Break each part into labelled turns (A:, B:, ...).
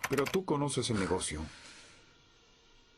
A: Pero tú conoces el negocio.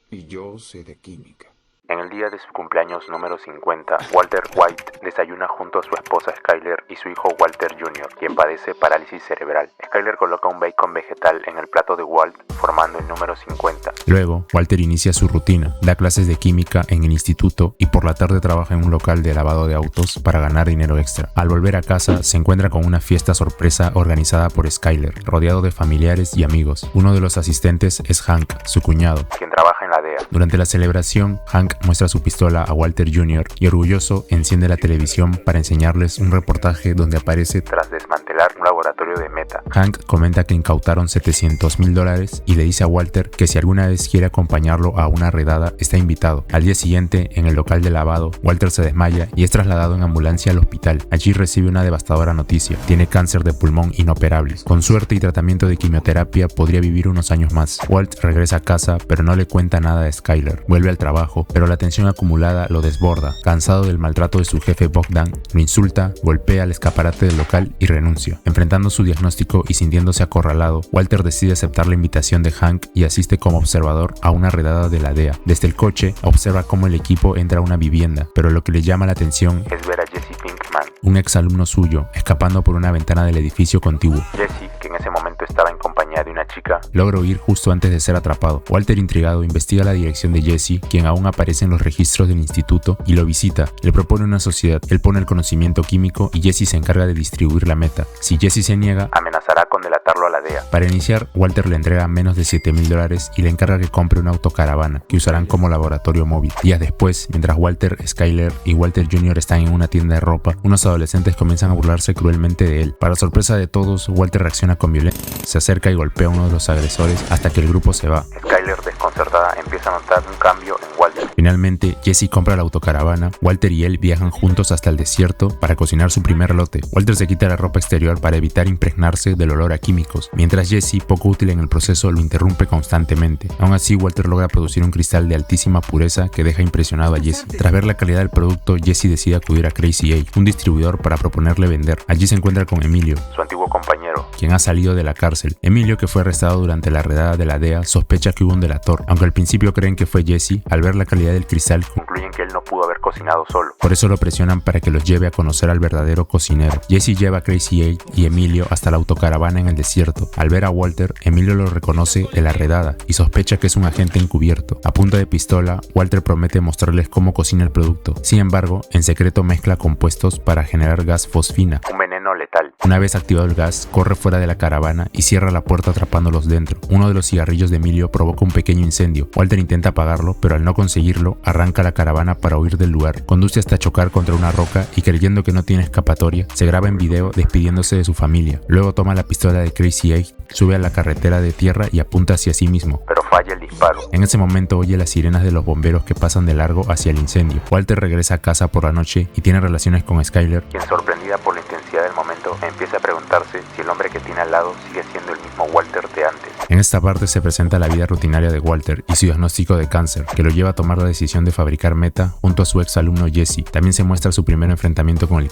A: Y yo sé de química.
B: En el día de su cumpleaños número 50, Walter White desayuna junto a su esposa Skyler y su hijo Walter Jr., quien padece parálisis cerebral. Skyler coloca un bacon vegetal en el plato de Walt, formando el número 50.
C: Luego, Walter inicia su rutina, da clases de química en el instituto y por la tarde trabaja en un local de lavado de autos para ganar dinero extra. Al volver a casa, se encuentra con una fiesta sorpresa organizada por Skyler, rodeado de familiares y amigos. Uno de los asistentes es Hank, su cuñado,
B: quien trabaja en la DEA.
C: Durante la celebración, Hank muestra su pistola a Walter Jr. y orgulloso enciende la televisión para enseñarles un reportaje donde aparece
B: tras desmantelar un laboratorio de meta.
C: Hank comenta que incautaron $700,000 y le dice a Walter que si alguna vez quiere acompañarlo a una redada está invitado. Al día siguiente, en el local de lavado, Walter se desmaya y es trasladado en ambulancia al hospital. Allí recibe una devastadora noticia: tiene cáncer de pulmón inoperable. Con suerte y tratamiento de quimioterapia podría vivir unos años más. Walt regresa a casa pero no le cuenta nada a Skyler. Vuelve al trabajo, pero la tensión acumulada lo desborda. Cansado del maltrato de su jefe Bogdan, lo insulta, golpea el escaparate del local y renuncia. Enfrentando su diagnóstico y sintiéndose acorralado, Walter decide aceptar la invitación de Hank y asiste como observador a una redada de la DEA. Desde el coche, observa cómo el equipo entra a una vivienda, pero lo que le llama la atención
B: es ver a Jesse Pinkman,
C: un ex alumno suyo, escapando por una ventana del edificio contiguo.
B: Jesse, que en ese momento estaba en compañía de una chica,
C: logra huir justo antes de ser atrapado. Walter, intrigado, investiga la dirección de Jesse, quien aún aparece en los registros del instituto, y lo visita. Le propone una sociedad. Él pone el conocimiento químico y Jesse se encarga de distribuir la meta. Si Jesse se niega,
B: amenazará con delatarlo a la DEA.
C: Para iniciar, Walter le entrega menos de $7,000 y le encarga que compre una autocaravana que usarán como laboratorio móvil. Días después, mientras Walter, Skyler y Walter Jr. están en una tienda de ropa, unos adolescentes comienzan a burlarse cruelmente de él. Para sorpresa de todos, Walter reacciona con violencia, se acerca y golpea a uno de los agresores hasta que el grupo se va.
B: Skyler, desconcertada, empieza a notar un cambio en Walter.
C: Finalmente, Jesse compra la autocaravana. Walter y él viajan juntos hasta el desierto para cocinar su primer lote. Walter se quita la ropa exterior para evitar impregnarse del olor a químicos, mientras Jesse, poco útil en el proceso, lo interrumpe constantemente. Aún así, Walter logra producir un cristal de altísima pureza que deja impresionado a Jesse. Tras ver la calidad del producto, Jesse decide acudir a Crazy 8, un distribuidor, para proponerle vender. Allí se encuentra con Emilio,
B: su antiguo compañero,
C: quien ha salido de la cárcel. Emilio, que fue arrestado durante la redada de la DEA, sospecha que hubo un delator. Aunque al principio creen que fue Jesse, al ver la calidad del cristal,
B: concluyen que él no pudo haber cocinado solo.
C: Por eso lo presionan para que los lleve a conocer al verdadero cocinero. Jesse lleva a Crazy 8 y Emilio hasta la autocaravana en el desierto. Al ver a Walter, Emilio lo reconoce de la redada y sospecha que es un agente encubierto. A punta de pistola, Walter promete mostrarles cómo cocina el producto. Sin embargo, en secreto mezcla compuestos para generar gas fosfina,
B: un veneno letal.
C: Una vez activado el gas, corre fuera de la caravana y cierra la puerta atrapándolos dentro. Uno de los cigarrillos de Emilio provoca un pequeño incendio. Walter intenta apagarlo, pero al no conseguirlo, arranca la caravana para huir del lugar. Conduce hasta chocar contra una roca y, creyendo que no tiene escapatoria, se graba en video despidiéndose de su familia. Luego toma la pistola de Crazy 8, sube a la carretera de tierra y apunta hacia sí mismo,
B: pero falla el disparo.
C: En ese momento oye las sirenas de los bomberos que pasan de largo hacia el incendio. Walter regresa a casa por la noche y tiene relaciones con Skyler,
B: quien, sorprendida por la intensidad del momento, empieza a preguntarse si el hombre que tiene al lado sigue siendo el mismo Walter de antes.
C: En esta parte se presenta la vida rutinaria de Walter y su diagnóstico de cáncer, que lo lleva a tomar la decisión de fabricar meta junto a su ex alumno Jesse. También se muestra su primer enfrentamiento con el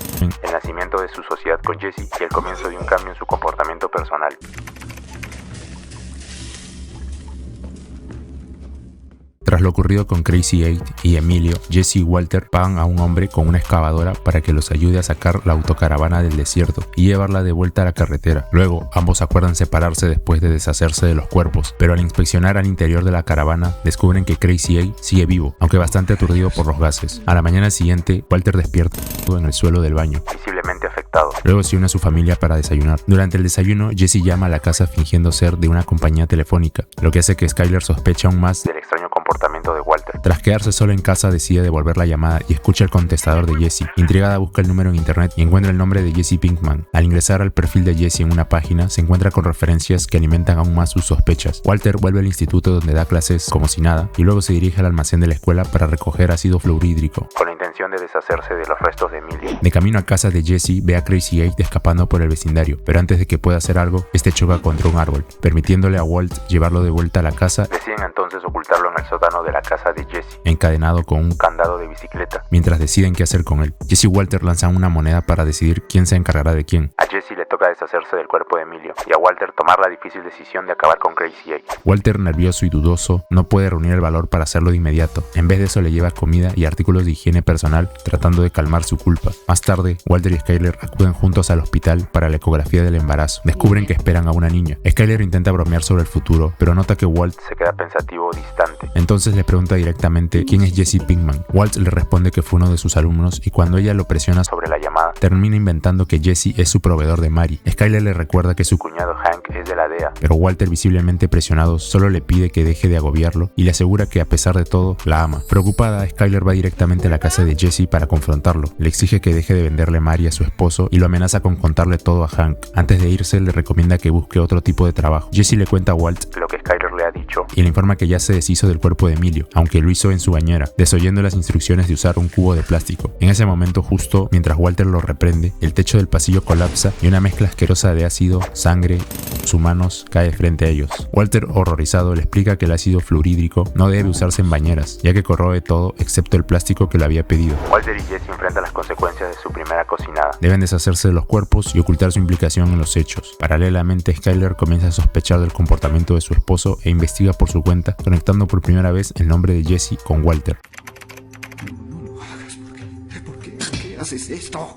B: nacimiento de su sociedad con Jesse y el comienzo de un cambio en su comportamiento personal.
C: Tras lo ocurrido con Crazy 8 y Emilio, Jesse y Walter pagan a un hombre con una excavadora para que los ayude a sacar la autocaravana del desierto y llevarla de vuelta a la carretera. Luego, ambos acuerdan separarse después de deshacerse de los cuerpos, pero al inspeccionar al interior de la caravana, descubren que Crazy 8 sigue vivo, aunque bastante aturdido por los gases. A la mañana siguiente, Walter despierta en el suelo del baño,
B: visiblemente afectado.
C: Luego se une a su familia para desayunar. Durante el desayuno, Jesse llama a la casa fingiendo ser de una compañía telefónica, lo que hace que Skyler sospeche aún más
B: del extraño comportamiento de Walter.
C: Tras quedarse solo en casa, decide devolver la llamada y escucha el contestador de Jesse. Intrigada, busca el número en internet y encuentra el nombre de Jesse Pinkman. Al ingresar al perfil de Jesse en una página, se encuentra con referencias que alimentan aún más sus sospechas. Walter vuelve al instituto donde da clases como si nada y luego se dirige al almacén de la escuela para recoger ácido fluorhídrico,
B: con la intención de deshacerse de los restos de Emilio.
C: De camino a casa de Jesse, ve a Crazy 8 escapando por el vecindario, pero antes de que pueda hacer algo, este choca contra un árbol, permitiéndole a Walt llevarlo de vuelta a la casa.
B: Deciden entonces ocultarlo en el sótano de la casa de Jesse,
C: encadenado con un
B: candado de bicicleta.
C: Mientras deciden qué hacer con él, Jesse y Walter lanzan una moneda para decidir quién se encargará de quién.
B: A Jesse le toca deshacerse del cuerpo de Emilio y a Walter tomar la difícil decisión de acabar con Crazy 8.
C: Walter, nervioso y dudoso, no puede reunir el valor para hacerlo de inmediato. En vez de eso le lleva comida y artículos de higiene personal, tratando de calmar su culpa. Más tarde, Walter y Skyler acuden juntos al hospital para la ecografía del embarazo. Descubren que esperan a una niña. Skyler intenta bromear sobre el futuro, pero nota que Walt
B: se queda pensativo, distante.
C: Entonces le pregunta directamente quién es Jesse Pinkman. Walt le responde que fue uno de sus alumnos y cuando ella lo presiona
B: sobre la llamada,
C: termina inventando que Jesse es su proveedor de Mary. Skyler le recuerda que su
B: cuñado Hank es de la DEA,
C: pero Walter, visiblemente presionado, solo le pide que deje de agobiarlo y le asegura que a pesar de todo, la ama. Preocupada, Skyler va directamente a la casa de Jesse para confrontarlo. Le exige que deje de venderle Mary a su esposo y lo amenaza con contarle todo a Hank. Antes de irse, le recomienda que busque otro tipo de trabajo. Jesse le cuenta a Walt
B: lo que Skyler le ha dicho
C: y le informa que ya se deshizo del cuerpo de Emilio, aunque lo hizo en su bañera, desoyendo las instrucciones de usar un cubo de plástico. En ese momento, justo mientras Walter lo reprende, el techo del pasillo colapsa y una mezcla asquerosa de ácido, sangre y humanos cae frente a ellos. Walter, horrorizado, le explica que el ácido fluorhídrico no debe usarse en bañeras, ya que corroe todo excepto el plástico que le había pedido.
B: Walter y Jesse enfrentan las consecuencias de su primera cocinada.
C: Deben deshacerse de los cuerpos y ocultar su implicación en los hechos. Paralelamente, Skyler comienza a sospechar del comportamiento de su esposo e investiga por su cuenta, conectando por primera vez el nombre de Jesse con Walter.
A: No lo hagas. ¿Por qué haces esto?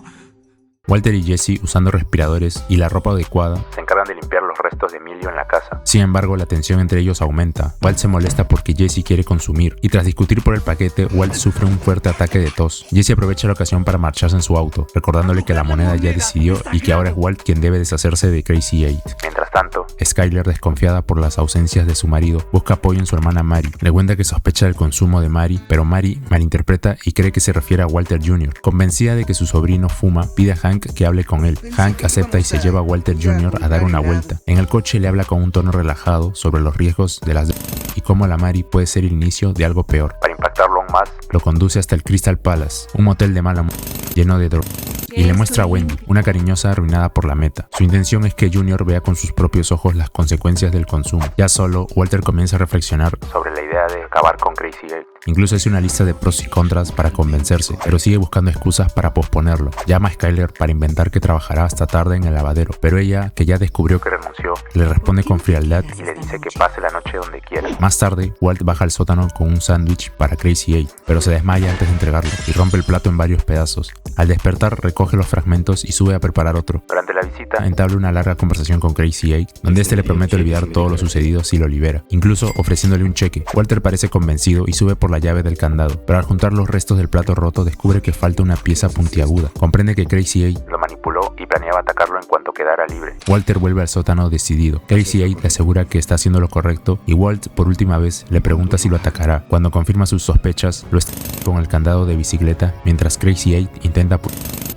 C: Walter y Jesse, usando respiradores y la ropa adecuada,
B: se encargan de limpiar los restos de Emilio en la casa.
C: Sin embargo, la tensión entre ellos aumenta. Walt se molesta porque Jesse quiere consumir, y tras discutir por el paquete, Walt sufre un fuerte ataque de tos. Jesse aprovecha la ocasión para marcharse en su auto, recordándole que la moneda ya decidió y que ahora es Walt quien debe deshacerse de Crazy 8.
B: Mientras tanto,
C: Skyler, desconfiada por las ausencias de su marido, busca apoyo en su hermana Mary. Le cuenta que sospecha del consumo de Mary, pero Mary malinterpreta y cree que se refiere a Walter Jr. Convencida de que su sobrino fuma, pide a Hank que hable con él. Hank acepta y se lleva a Walter Jr. a dar una vuelta. En el coche le habla con un tono relajado sobre los riesgos de las y cómo la Mary puede ser el inicio de algo peor.
B: Para impactarlo aún más,
C: lo conduce hasta el Crystal Palace, un motel de mala lleno de drogas, y le muestra a Wendy, una cariñosa arruinada por la meta. Su intención es que Junior vea con sus propios ojos las consecuencias del consumo. Ya solo, Walter comienza a reflexionar
B: sobre la idea de acabar con Crazy 8.
C: Incluso hace una lista de pros y contras para convencerse, pero sigue buscando excusas para posponerlo. Llama a Skyler para inventar que trabajará hasta tarde en el lavadero, pero ella, que ya descubrió que
B: renunció,
C: le responde con frialdad
B: y le dice que pase la noche donde quiera.
C: Más tarde, Walt baja al sótano con un sándwich para Crazy 8, pero se desmaya antes de entregarlo y rompe el plato en varios pedazos. Al despertar, recoge los fragmentos y sube a preparar otro.
B: Durante la visita,
C: entabla una larga conversación con Crazy 8, donde este le promete olvidar todo lo sucedido si lo libera, incluso ofreciéndole un cheque. Walter parece convencido y sube por la llave del candado, pero al juntar los restos del plato roto descubre que falta una pieza puntiaguda. Comprende que Crazy 8
B: lo manipuló y planeaba atacarlo en cuanto quedara libre.
C: Walter vuelve al sótano decidido. Crazy 8 le asegura que está haciendo lo correcto y Walt, por última vez, le pregunta si lo atacará. Cuando confirma sus sospechas, lo está con el candado de bicicleta, mientras Crazy 8 intenta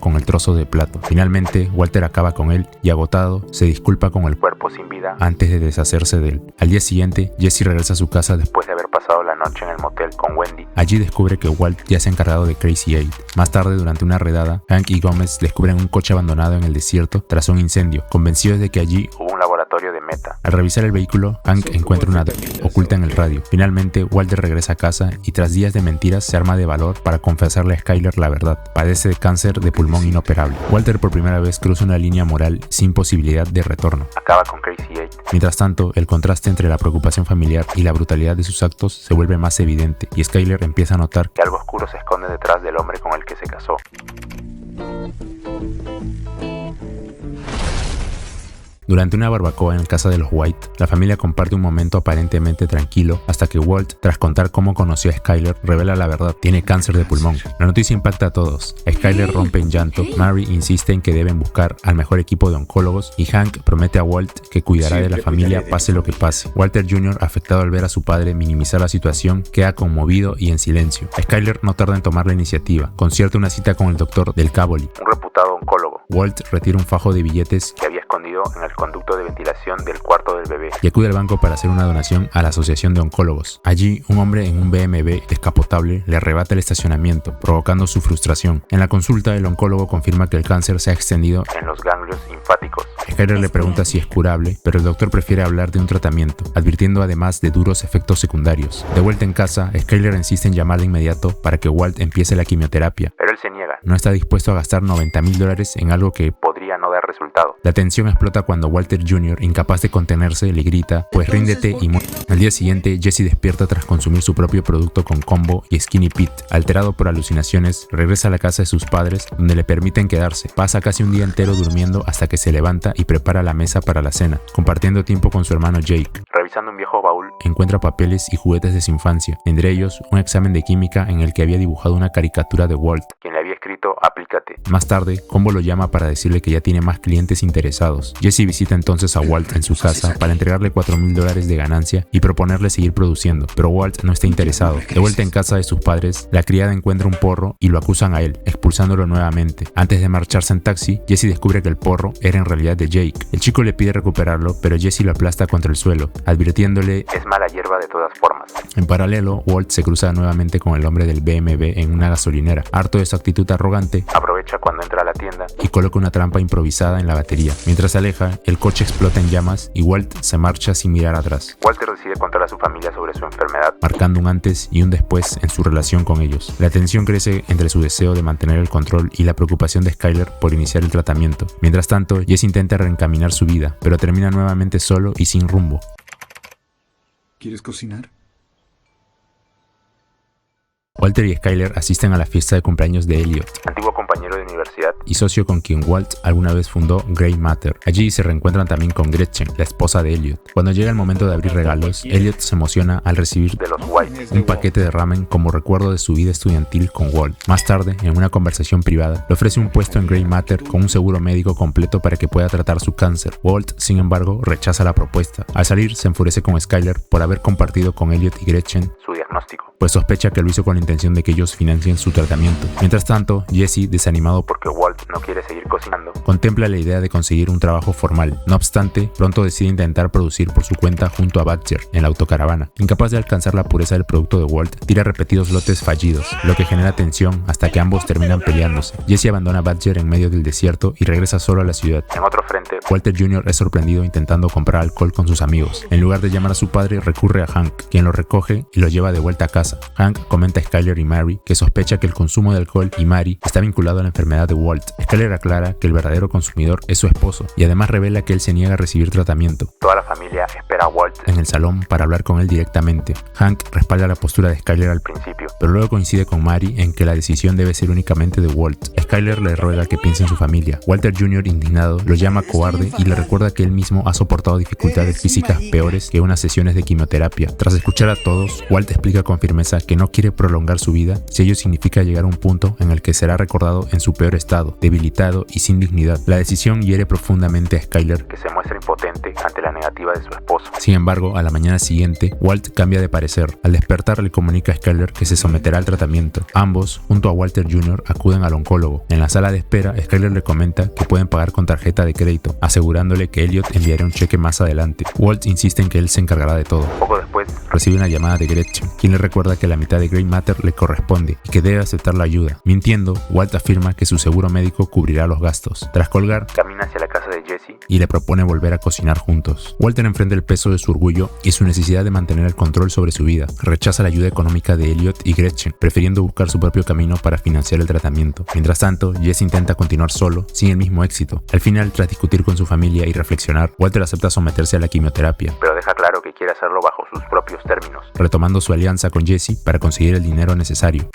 C: con el trozo de plato. Finalmente, Walter acaba con él y, agotado, se disculpa con el
B: cuerpo sin vida
C: antes de deshacerse de él. Al día siguiente, Jesse regresa a su casa
B: después de haber pasado la noche en el motel con Wendy.
C: Allí descubre que Walt ya se ha encargado de Crazy 8. Más tarde, durante una redada, Hank y Gómez descubren un coche abandonado en el desierto tras un incendio, convencidos de que allí
B: hubo un laboratorio de meta.
C: Al revisar el vehículo, Hank encuentra una oculta en el radio. Finalmente, Walter regresa a casa y tras días de mentiras se arma de valor para confesarle a Skyler la verdad. Padece de cáncer de pulmón inoperable. Walter por primera vez cruza una línea moral sin posibilidad de retorno.
B: Acaba con Crazy 8.
C: Mientras tanto, el contraste entre la preocupación familiar y la brutalidad de sus actos se vuelve más evidente y Skyler empieza a notar
B: que algo oscuro se esconde detrás del hombre con el que se casó.
C: Durante una barbacoa en casa de los White, la familia comparte un momento aparentemente tranquilo hasta que Walt, tras contar cómo conoció a Skyler, revela la verdad: tiene cáncer de pulmón. La noticia impacta a todos. Skyler rompe en llanto, Mary insiste en que deben buscar al mejor equipo de oncólogos y Hank promete a Walt que cuidará de la familia pase lo que pase. Walter Jr., afectado al ver a su padre minimizar la situación, queda conmovido y en silencio. Skyler no tarda en tomar la iniciativa, concierta una cita con el doctor Del Cavoli,
B: un reputado oncólogo.
C: Walt retira un fajo de billetes
B: que había escondido en el conducto de ventilación del cuarto del bebé
C: y acude al banco para hacer una donación a la Asociación de Oncólogos. Allí, un hombre en un BMW descapotable le arrebata el estacionamiento, provocando su frustración. En la consulta, el oncólogo confirma que el cáncer se ha extendido
B: en los ganglios linfáticos.
C: Skyler le pregunta si es curable, pero el doctor prefiere hablar de un tratamiento, advirtiendo además de duros efectos secundarios. De vuelta en casa, Skyler insiste en llamar de inmediato para que Walt empiece la quimioterapia,
B: pero él se niega.
C: No está dispuesto a gastar $90,000 en algo que
B: podría no dar resultado.
C: La tensión explota cuando Walter Jr., incapaz de contenerse, le grita, pues ríndete y muere. Al día siguiente, Jesse despierta tras consumir su propio producto con Combo y Skinny Pete. Alterado por alucinaciones, regresa a la casa de sus padres, donde le permiten quedarse. Pasa casi un día entero durmiendo hasta que se levanta y prepara la mesa para la cena, compartiendo tiempo con su hermano Jake.
B: Revisando un viejo baúl,
C: Encuentra papeles y juguetes de su infancia, entre ellos un examen de química en el que había dibujado una caricatura de Walt.
B: quien le había escrito "aplícate".
C: Más tarde, Combo lo llama para decirle que ya tiene más clientes interesados. Jesse visita entonces a Walt en su casa para entregarle $4,000 de ganancia y proponerle seguir produciendo, pero Walt no está interesado. De vuelta en casa de sus padres, la criada encuentra un porro y lo acusan a él, expulsándolo nuevamente. Antes de marcharse en taxi, Jesse descubre que el porro era en realidad de Jake. El chico le pide recuperarlo, pero Jesse lo aplasta contra el suelo, advirtiéndole:
B: Es mala hierba de todas formas.
C: En paralelo, Walt se cruza nuevamente con el hombre del BMW en una gasolinera. Harto de su actitud arrogante,
B: Aprovecha cuando entra a la tienda
C: y coloca una trampa improvisada en la batería. Mientras se aleja, el coche explota en llamas y Walt se marcha sin mirar atrás,
B: Walter decide contar a su familia sobre su enfermedad.
C: marcando un antes y un después en su relación con ellos. La tensión crece entre su deseo de mantener el control y la preocupación de Skyler por iniciar el tratamiento. Mientras tanto, Jesse intenta reencaminar su vida, pero termina nuevamente solo y sin rumbo.
A: ¿Quieres cocinar?
C: Walter y Skyler asisten a la fiesta de cumpleaños de Elliot,
B: Antiguo compañero de universidad,
C: y socio con quien Walt alguna vez fundó Grey Matter. Allí se reencuentran también con Gretchen, la esposa de Elliot. Cuando llega el momento de abrir regalos, Elliot se emociona al recibir
B: de los White.
C: un paquete de ramen como recuerdo de su vida estudiantil con Walt. Más tarde, en una conversación privada, le ofrece un puesto en Grey Matter con un seguro médico completo para que pueda tratar su cáncer. Walt, sin embargo, rechaza la propuesta. Al salir, se enfurece con Skyler por haber compartido con Elliot y Gretchen,
B: Su diagnóstico,
C: pues sospecha que lo hizo con la intención de que ellos financien su tratamiento. Mientras tanto, Jesse, desanimado
B: porque Walt no quiere seguir cocinando,
C: contempla la idea de conseguir un trabajo formal. No obstante, pronto decide intentar producir por su cuenta junto a Badger en la autocaravana. Incapaz de alcanzar la pureza del producto de Walt, tira repetidos lotes fallidos, lo que genera tensión hasta que ambos terminan peleándose. Jesse abandona a Badger en medio del desierto y regresa solo a la ciudad.
B: en otro frente,
C: Walter Jr. es sorprendido intentando comprar alcohol con sus amigos. En lugar de llamar a su padre, recurre a Hank, quien lo recoge y lo lleva de vuelta a casa. Hank comenta a Skyler y Mary que sospecha que el consumo de alcohol y Mary está vinculado a la enfermedad de Walt. Skyler aclara que el verdadero consumidor es su esposo y además revela que él se niega a recibir tratamiento.
B: toda la familia espera a Walt
C: En el salón para hablar con él directamente, Hank respalda la postura de Skyler al
B: principio,
C: pero luego coincide con Mary en que la decisión debe ser únicamente de Walt. Skyler le ruega que piense en su familia. Walter Jr., indignado, lo llama cobarde y le recuerda que él mismo ha soportado dificultades físicas peores que unas sesiones de quimioterapia. Tras escuchar a todos, Walt explica con firmeza que no quiere prolongar su vida si ello significa llegar a un punto en el que será recordado en su peor estado, debilitado y sin dignidad. La decisión hiere profundamente a Skyler.
B: que se muestra impotente ante la negativa de su esposo.
C: Sin embargo, a la mañana siguiente, Walt cambia de parecer. Al despertar, le comunica a Skyler que se someterá al tratamiento. Ambos, junto a Walter Jr., acuden al oncólogo. En la sala de espera, Skyler le comenta que pueden pagar con tarjeta de crédito, asegurándole que Elliot enviará un cheque más adelante. Walt insiste en que él se encargará de todo.
B: Poco después,
C: Recibe una llamada de Gretchen, quien le recuerda que la mitad de Grey Matter le corresponde y que debe aceptar la ayuda. Mintiendo, Walt afirma que su seguro médico cubrirá los gastos. Tras colgar,
B: camina hacia la casa de Jesse,
C: y le propone volver a cocinar juntos. Walter enfrenta el peso de su orgullo y su necesidad de mantener el control sobre su vida. Rechaza la ayuda económica de Elliot y Gretchen, prefiriendo buscar su propio camino para financiar el tratamiento. Mientras tanto, Jesse intenta continuar solo, sin el mismo éxito. Al final, tras discutir con su familia y reflexionar, Walter acepta someterse a la quimioterapia,
B: pero deja claro que quiere hacerlo bajo sus propios términos.
C: retomando su alianza con Jesse para conseguir el dinero necesario.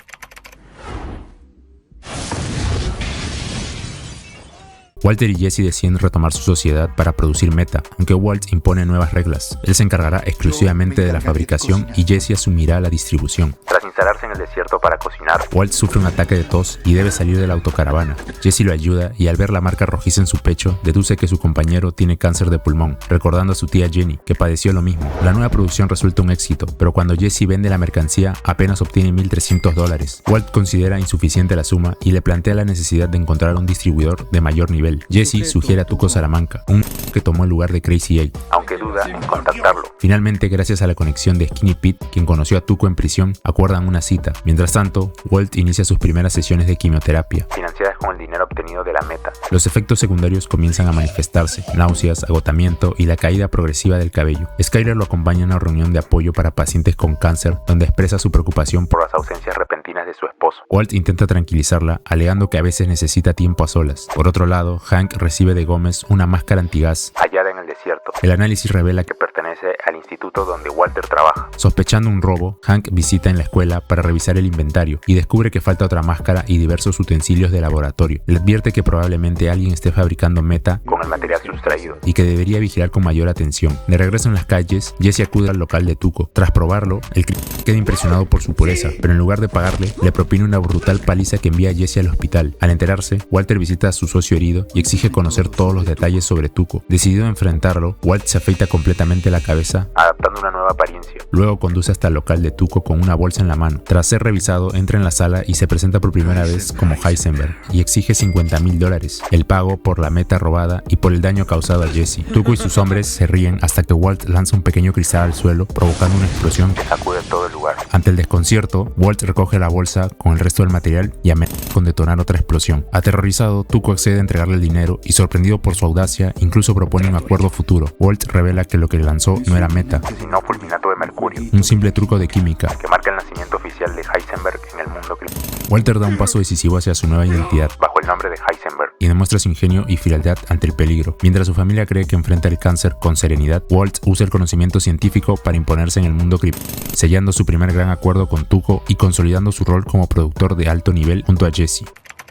C: Walter y Jesse deciden retomar su sociedad para producir meta, aunque Walt impone nuevas reglas. Él se encargará exclusivamente de la fabricación y Jesse asumirá la distribución.
B: Tras instalarse en el desierto para cocinar,
C: Walt sufre un ataque de tos y debe salir de la autocaravana. Jesse lo ayuda y al ver la marca rojiza en su pecho, deduce que su compañero tiene cáncer de pulmón, recordando a su tía Jenny, que padeció lo mismo. La nueva producción resulta un éxito, pero cuando Jesse vende la mercancía, apenas obtiene $1,300. Walt considera insuficiente la suma y le plantea la necesidad de encontrar un distribuidor de mayor nivel. Jesse sugiere a Tuco Salamanca, un que tomó el lugar de Crazy 8.
B: aunque duda en contactarlo.
C: Finalmente, gracias a la conexión de Skinny Pete, quien conoció a Tuco en prisión, acuerdan una cita. Mientras tanto, Walt inicia sus primeras sesiones de quimioterapia.
B: Financiadas con el dinero obtenido de la meta.
C: Los efectos secundarios comienzan a manifestarse: náuseas, agotamiento y la caída progresiva del cabello. Skyler lo acompaña a una reunión de apoyo para pacientes con cáncer, donde expresa su preocupación
B: Por las ausencias repentinas de de su esposo.
C: Walt intenta tranquilizarla, alegando que a veces necesita tiempo a solas. Por otro lado, Hank recibe de Gómez una máscara antigás
B: hallada en el desierto.
C: El análisis revela que,
B: Que pertenece al instituto donde Walter trabaja.
C: sospechando un robo, Hank visita en la escuela para revisar el inventario y descubre que falta otra máscara y diversos utensilios de laboratorio. Le advierte que probablemente alguien esté fabricando meta
B: Con el material sustraído.
C: y que debería vigilar con mayor atención. De regreso en las calles, Jesse acude al local de Tuco. Tras probarlo, el criminal queda impresionado por su pureza, pero en lugar de pagarle, le propina una brutal paliza que envía a Jesse al hospital. Al enterarse, Walter visita a su socio herido y exige conocer todos los detalles sobre Tuco. Decidido a enfrentarlo, Walt se afeita completamente la cabeza,
B: Adaptando una nueva apariencia.
C: luego conduce hasta el local de Tuco con una bolsa en la mano. Tras ser revisado, entra en la sala y se presenta por primera vez como Heisenberg y exige $50,000, el pago por la meta robada y por el daño causado a Jesse. Tuco y sus hombres se ríen hasta que Walt lanza un pequeño cristal al suelo, provocando una explosión.
B: Que sacude todo el lugar.
C: Ante el desconcierto, Walt recoge la bolsa con el resto del material y amenaza con detonar otra explosión. Aterrorizado, Tuco accede a entregarle el dinero y, sorprendido por su audacia, incluso propone un acuerdo futuro. Walt revela que lo que lanzó no era meta,
B: Sino fulminato de mercurio.
C: un simple truco de química.
B: Que marca el nacimiento oficial de Heisenberg en el mundo criminal.
C: Walter da un paso decisivo hacia su nueva identidad
B: Bajo el nombre de Heisenberg.
C: y demuestra su ingenio y frialdad ante el peligro. Mientras su familia cree que enfrenta el cáncer con serenidad, Walt usa el conocimiento científico para imponerse en el mundo criminal, sellando su primer gran acuerdo con Tuco y consolidando su rol como productor de alto nivel junto a Jesse.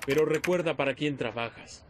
D: Pero recuerda para quién trabajas.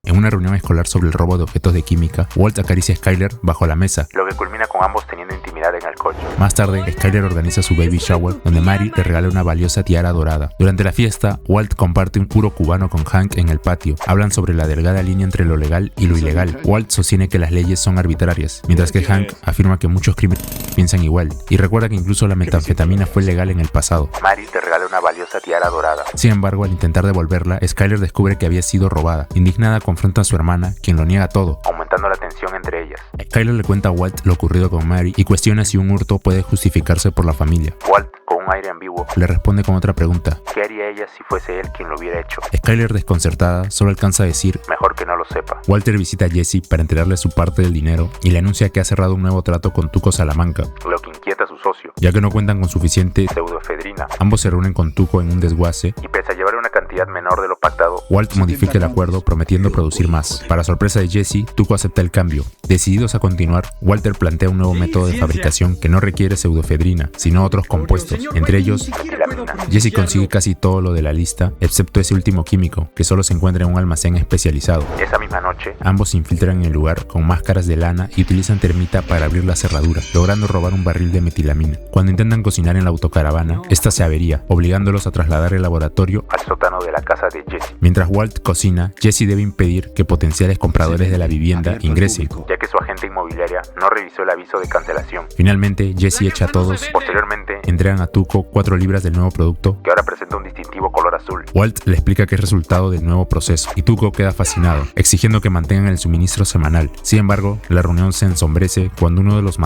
C: En una reunión escolar sobre el robo de objetos de química, Walt acaricia a Skyler bajo la mesa.
B: Lo que culmina con ambos teniendo intimidad en el coche.
C: Más tarde, Skyler organiza su baby shower, donde Mary le regala una valiosa tiara dorada. Durante la fiesta, Walt comparte un puro cubano con Hank en el patio. Hablan sobre la delgada línea entre lo legal y lo ilegal. Walt sostiene que las leyes son arbitrarias, mientras que Hank afirma que muchos criminales piensan igual, y recuerda que incluso la metanfetamina fue legal en el pasado.
B: Mary te regala una valiosa tiara dorada.
C: Sin embargo, al intentar devolverla, Skyler descubre que había sido robada. Indignada, confronta a su hermana, quien lo niega todo.
B: Aumentando la tensión entre ellas.
C: Skyler le cuenta a Walt lo ocurrido con Mary y cuestiona si un hurto puede justificarse por la familia.
B: Walt, con un aire ambiguo,
C: Le responde con otra pregunta.
B: ¿qué haría ella si fuese él quien lo hubiera hecho?
C: Skyler, desconcertada, solo alcanza a decir.
B: Mejor que no lo sepa.
C: Walter visita a Jesse para enterarle su parte del dinero y le anuncia que ha cerrado un nuevo trato con Tuco Salamanca.
B: Lo que inquieta a su socio,
C: Ya que no cuentan con suficiente,
B: pseudoefedrina,
C: ambos se reúnen con Tuco en un desguace.
B: y pese a llevar una cantidad menor de lo pactado,
C: Walt modifica el acuerdo prometiendo producir más. Para sorpresa de Jesse, Tuco acepta el cambio. Decididos a continuar, Walter plantea un nuevo método de fabricación que no requiere pseudoefedrina, sino otros compuestos, entre ellos.
B: metilamina.
C: Jesse consigue casi todo lo de la lista, excepto ese último químico, que solo se encuentra en un almacén especializado.
B: Esa misma noche,
C: Ambos se infiltran en el lugar con máscaras de lana y utilizan termita para abrir la cerradura, logrando robar un barril de metilamina. Cuando intentan cocinar en la autocaravana, esta se avería, obligándolos a trasladar el laboratorio.
B: al sótano de la casa de Jesse,
C: Mientras Walt cocina, Jesse debe impedir que potenciales compradores de la vivienda ingresen.
B: ya que su agente inmobiliaria no revisó el aviso de cancelación.
C: Finalmente, Jesse echa a todos.
B: Posteriormente,
C: Entregan a Tuco 4 libras del nuevo producto.
B: que ahora presenta un distintivo color azul.
C: Walt le explica que es resultado del nuevo proceso y Tuco queda fascinado, exigiendo que mantengan el suministro semanal. Sin embargo, la reunión se ensombrece cuando uno de los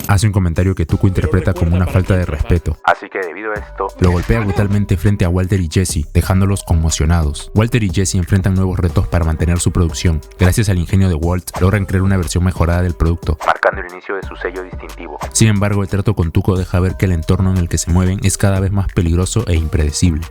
C: hace un comentario que Tuco interpreta como una falta de respeto.
B: Así que debido a esto,
C: Lo golpea brutalmente frente a Walter y Jesse, dejándolos conmocionados. Walter y Jesse enfrentan nuevos retos para mantener su producción. Gracias al ingenio de Walt, logran crear una versión mejorada del producto.
B: marcando el inicio de su sello distintivo.
C: Sin embargo, el trato con Tuco deja ver que el entorno en el que se mueven es cada vez más peligroso e impredecible.